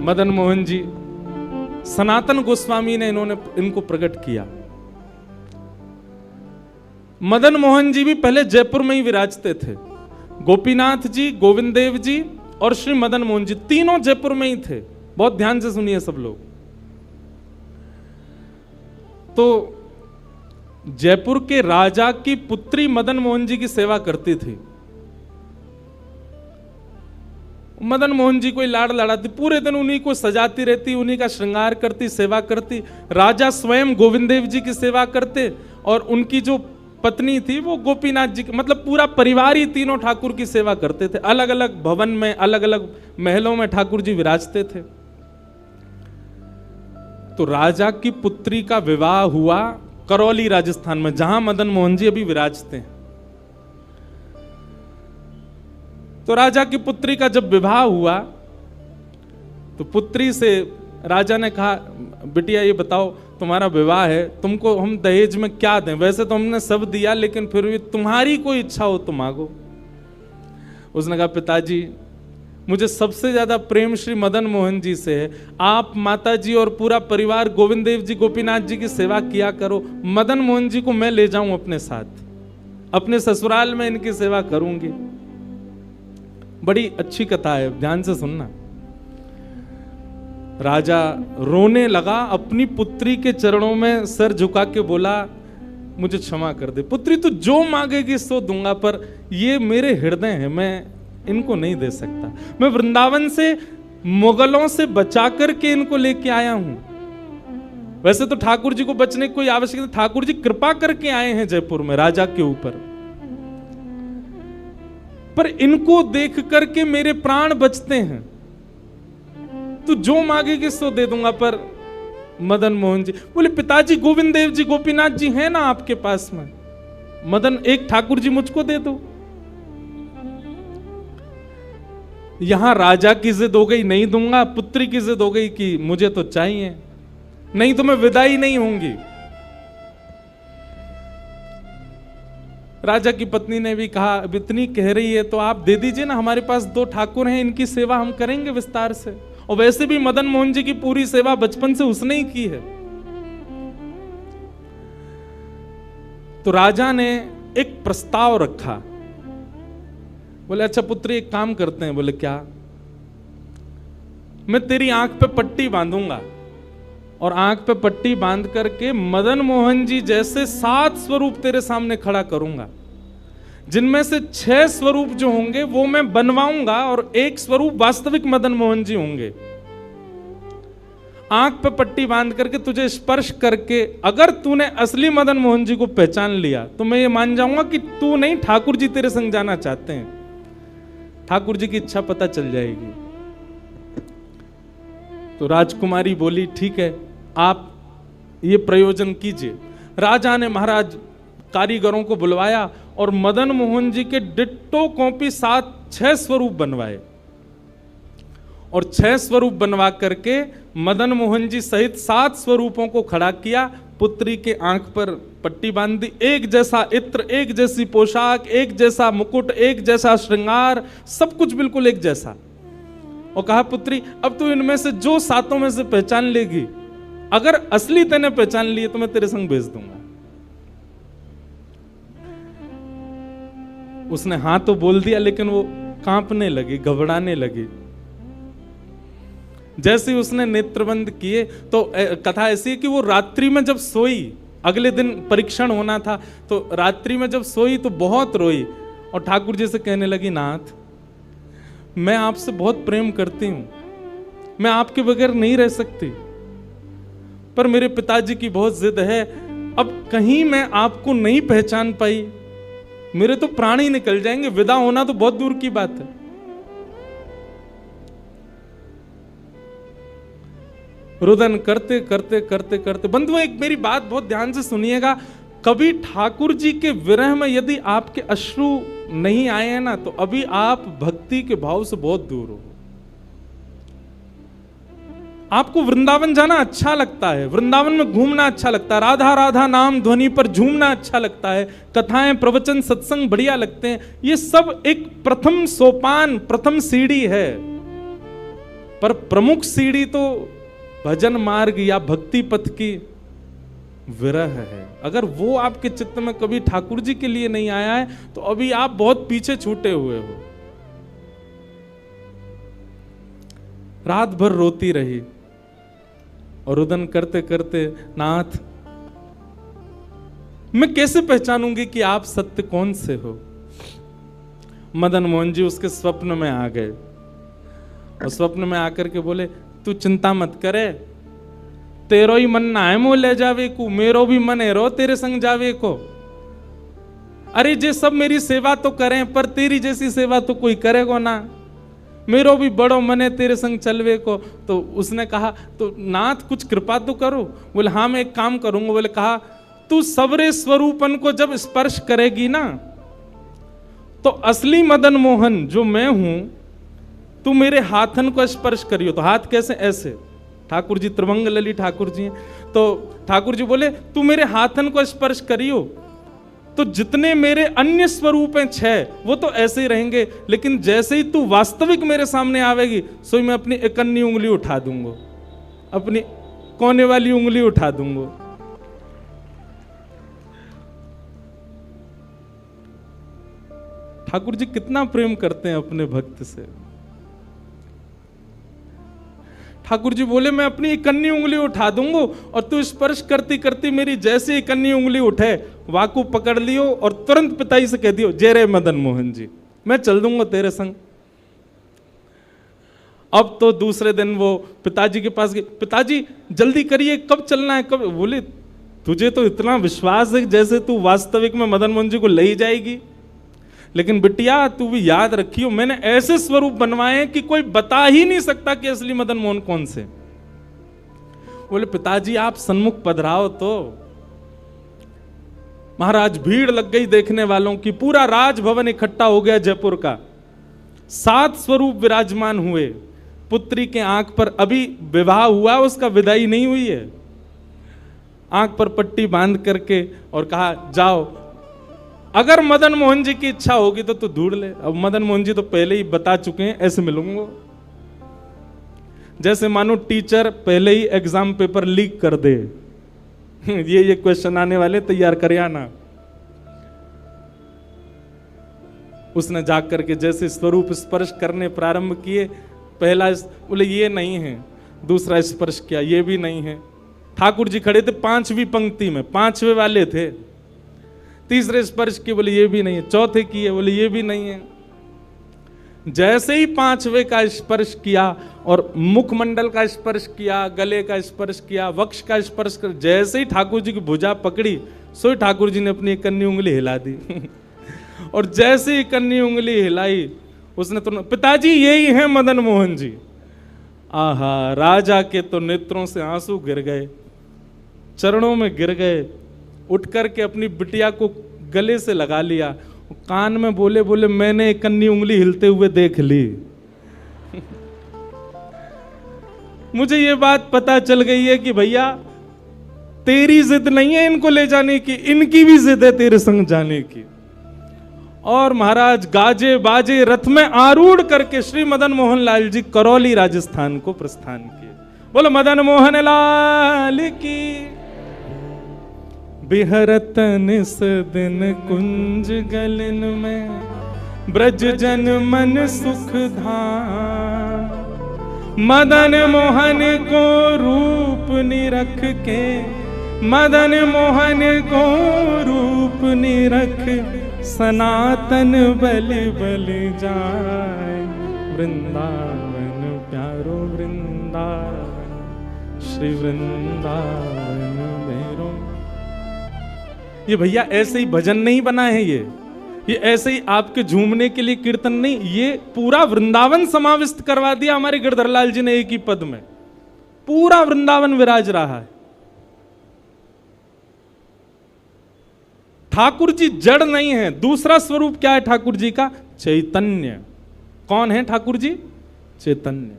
मदन मोहन जी, सनातन गोस्वामी ने इनको प्रकट किया। मदन मोहन जी भी पहले जयपुर में ही विराजते थे। गोपीनाथ जी, गोविंद देव जी और श्री मदन मोहन जी तीनों जयपुर में ही थे। बहुत ध्यान से सुनिए सब लोग। तो जयपुर के राजा की पुत्री मदन मोहन जी की सेवा करती थी। मदन मोहन जी को लाड़ लड़ाती, पूरे दिन उन्हीं को सजाती रहती, उन्हीं का श्रृंगार करती, सेवा करती। राजा स्वयं गोविंद देव जी की सेवा करते और उनकी जो पत्नी थी वो गोपीनाथ जी की, मतलब पूरा परिवार ही तीनों ठाकुर की सेवा करते थे। अलग अलग भवन में, अलग अलग महलों में ठाकुर जी विराजते थे। तो राजा की पुत्री का विवाह हुआ करौली राजस्थान में, जहां मदन मोहन जी अभी विराजते हैं। तो राजा की पुत्री का जब विवाह हुआ तो पुत्री से राजा ने कहा, बिटिया ये बताओ तुम्हारा विवाह है, तुमको हम दहेज में क्या दें? वैसे तो हमने सब दिया, लेकिन फिर भी तुम्हारी कोई इच्छा हो तो मांगो। उसने कहा, पिताजी मुझे सबसे ज्यादा प्रेम श्री मदन मोहन जी से है। आप माता जी और पूरा परिवार गोविंद देव जी, गोपीनाथ जी की सेवा किया करो। मदन मोहन जी को मैं ले जाऊं अपने साथ, अपने ससुराल में इनकी सेवा करूंगी। बड़ी अच्छी कथा है, ध्यान से सुनना। राजा रोने लगा, अपनी पुत्री के चरणों में सर झुका के बोला, मुझे क्षमा कर दे पुत्री, तू जो मांगेगी सो दूंगा, पर ये मेरे हृदय है, मैं इनको नहीं दे सकता। मैं वृंदावन से मुगलों से बचा करके इनको लेके आया हूं। वैसे तो ठाकुर जी को बचने की कोई आवश्यकता, ठाकुर जी कृपा करके आए हैं जयपुर में राजा के ऊपर, पर इनको देख करके मेरे प्राण बचते हैं। तू जो मांगेगी सो दे दूंगा। पर मदन मोहन जी बोले, पिताजी गोविंद देव जी, गोपीनाथ जी हैं ना आपके पास में, मदन एक ठाकुर जी मुझको दे दो। यहां राजा की जिद हो गई, नहीं दूंगा। पुत्री की जिद हो गई कि मुझे तो चाहिए, नहीं तो मैं विदाई नहीं होंगी। राजा की पत्नी ने भी कहा, अब इतनी कह रही है तो आप दे दीजिए ना, हमारे पास 2 ठाकुर हैं, इनकी सेवा हम करेंगे विस्तार से। और वैसे भी मदन मोहन जी की पूरी सेवा बचपन से उसने ही की है। तो राजा ने एक प्रस्ताव रखा। बोले, अच्छा पुत्री एक काम करते हैं। बोले, क्या? मैं तेरी आंख पे पट्टी बांधूंगा और आंख पे पट्टी बांध करके मदन मोहन जी जैसे 7 स्वरूप तेरे सामने खड़ा करूंगा, जिनमें से 6 स्वरूप जो होंगे वो मैं बनवाऊंगा और 1 स्वरूप वास्तविक मदन मोहन जी होंगे। आंख पे पट्टी बांध करके तुझे स्पर्श करके अगर तूने असली मदन मोहन जी को पहचान लिया तो मैं ये मान जाऊंगा कि तू नहीं, ठाकुर जी तेरे संग जाना चाहते हैं। ठाकुर जी की इच्छा पता चल जाएगी। तो राजकुमारी बोली, ठीक है, आप ये प्रयोजन कीजिए। राजा ने महाराज कारीगरों को बुलवाया और मदन मोहन जी के डिट्टो कॉपी 6 स्वरूप बनवाए और 6 स्वरूप बनवा करके मदन मोहन जी सहित 7 स्वरूपों को खड़ा किया। पुत्री के आंख पर पट्टी बांध दी, एक जैसा इत्र, एक जैसी पोशाक, एक जैसा मुकुट, एक जैसा श्रृंगार, सब कुछ बिल्कुल एक जैसा। और कहा, पुत्री अब तू इनमें से जो 7 में से पहचान लेगी, अगर असली तेने पहचान लिए तो मैं तेरे संग भेज दूंगा। उसने हाँ तो बोल दिया, लेकिन वो कांपने लगी, घबराने लगी। जैसे ही उसने नेत्रबंद किए तो कथा ऐसी है कि वो रात्रि में जब सोई, अगले दिन परीक्षण होना था, तो रात्रि में जब सोई तो बहुत रोई और ठाकुर जी से कहने लगी, नाथ मैं आपसे बहुत प्रेम करती हूं, मैं आपके बगैर नहीं रह सकती, पर मेरे पिताजी की बहुत जिद है। अब कहीं मैं आपको नहीं पहचान पाई, मेरे तो प्राण ही निकल जाएंगे, विदा होना तो बहुत दूर की बात है। रुदन करते करते करते करते, बंधुओं एक मेरी बात बहुत ध्यान से सुनिएगा, कभी ठाकुर जी के विरह में यदि आपके अश्रु नहीं आए हैं ना, तो अभी आप भक्ति के भाव से बहुत दूर हो। आपको वृंदावन जाना अच्छा लगता है, वृंदावन में घूमना अच्छा लगता है, राधा राधा नाम ध्वनि पर झूमना अच्छा लगता है, कथाएं प्रवचन सत्संग बढ़िया लगते हैं। ये सब एक प्रथम सोपान, प्रथम सीढ़ी है। पर प्रमुख सीढ़ी तो भजन मार्ग या भक्ति पथ की विरह है। अगर वो आपके चित्त में कभी ठाकुर जी के लिए नहीं आया है तो अभी आप बहुत पीछे छूटे हुए हो। रात भर रोती रही और रुदन करते करते, नाथ मैं कैसे पहचानूंगी कि आप सत्य कौन से हो। मदन मोहन जी उसके स्वप्न में आ गए और स्वप्न में आकर के बोले, तू चिंता मत करे, तेरो ही मन ना है मोह ले जावे को, मेरो भी मन है रो तेरे संग जावे को। अरे जे सब मेरी सेवा तो करें पर तेरी जैसी सेवा तो कोई करेगा ना, मेरो भी बड़ो मन है तेरे संग चलवे को। तो उसने कहा, तो नाथ कुछ कृपा तो करो। बोले हाँ मैं एक काम करूंगा। बोले कहा, तू सबरे स्वरूपन को जब स्पर्श करेगी ना तो असली मदन मोहन जो मैं हूं, तू मेरे हाथन को स्पर्श करियो। तो हाथ कैसे? ऐसे। ठाकुर जी त्रिभंग लली ठाकुर जी हैं, तो ठाकुर जी बोले तू मेरे हाथन को स्पर्श करियो तो जितने मेरे अन्य स्वरूप हैं 6 वो तो ऐसे ही रहेंगे, लेकिन जैसे ही तू वास्तविक मेरे सामने आवेगी सो मैं अपनी इकन्नी उंगली उठा दूंगा, अपनी कोने वाली उंगली उठा दूंगा। ठाकुर जी कितना प्रेम करते हैं अपने भक्त से। ठाकुर जी बोले मैं अपनी इकन्नी उंगली उठा दूंगा और तू स्पर्श करती करती मेरी जैसे इकन्नी उंगली उठे वाकू पकड़ लियो और तुरंत पिताजी से कह दियो, जय रे मदन मोहन जी, मैं चल दूंगा तेरे संग। अब तो दूसरे दिन वो पिताजी के पास गए, पिताजी जल्दी करिए, कब चलना है कब? बोले तुझे तो इतना विश्वास है जैसे तू वास्तविक में मदन मोहन जी को ले ही जाएगी, लेकिन बिटिया तू भी याद रखियो मैंने ऐसे स्वरूप बनवाए कि कोई बता ही नहीं सकता कि असली मदन मोहन कौन से। बोले पिताजी आप सन्मुख पधराओ। तो महाराज भीड़ लग गई देखने वालों की, पूरा राजभवन इकट्ठा हो गया जयपुर का। 7 स्वरूप विराजमान हुए। पुत्री के आंख पर अभी विवाह हुआ, उसका विदाई नहीं हुई है, आंख पर पट्टी बांध करके और कहा जाओ, अगर मदन मोहन जी की इच्छा होगी तो तू ढूंढ ले। अब मदन मोहन जी तो पहले ही बता चुके हैं, ऐसे मिलूंगा। जैसे मानो टीचर पहले ही एग्जाम पेपर लीक कर दे, ये क्वेश्चन आने वाले तैयार कर आना। उसने जाग करके जैसे स्वरूप स्पर्श करने प्रारंभ किए, पहला बोले ये नहीं है, दूसरा स्पर्श किया ये भी नहीं है। ठाकुर जी खड़े थे 5वीं पंक्ति में, 5वें वाले थे। तीसरे स्पर्श किए, बोले ये भी नहीं है। चौथे किए, बोले ये भी नहीं है। जैसे ही 5वें का स्पर्श किया और मुखमंडल का स्पर्श किया, गले का स्पर्श किया, वक्ष का स्पर्श कर, जैसे ही ठाकुर जी की भुजा पकड़ी सो ही ठाकुर जी ने अपनी इकन्नी उंगली हिला दी। और जैसे ही इकन्नी उंगली हिलाई उसने तो, पिताजी यही है मदन मोहन जी। आहा, राजा के तो नेत्रों से आंसू गिर गए, चरणों में गिर गए, उठ करके अपनी बिटिया को गले से लगा लिया, कान में बोले बोले मैंने इकन्नी उंगली हिलते हुए देख ली। मुझे ये बात पता चल गई है कि भैया तेरी जिद नहीं है इनको ले जाने की, इनकी भी जिद है तेरे संग जाने की। और महाराज गाजे बाजे रथ में आरूढ़ करके श्री मदन मोहन लाल जी करौली राजस्थान को प्रस्थान किए। बोलो मदन मोहन लाल की। बिहरत निस दिन कुंज गलन में, ब्रज जन मन सुख धाम। मदन मोहन को रूप निरख के, मदन मोहन को रूप निरख, सनातन बलि बलि जाए। वृंदावन प्यारो वृंदावन, श्री वृंदावन मेरो। ये भैया ऐसे ही भजन नहीं बना है, ये ऐसे ही आपके झूमने के लिए कीर्तन नहीं, ये पूरा वृंदावन समाविष्ट करवा दिया हमारे गिरधरलाल जी ने एक ही पद में। पूरा वृंदावन विराज रहा है। ठाकुर जी जड़ नहीं है। दूसरा स्वरूप क्या है ठाकुर जी का? चैतन्य। कौन है ठाकुर जी? चैतन्य।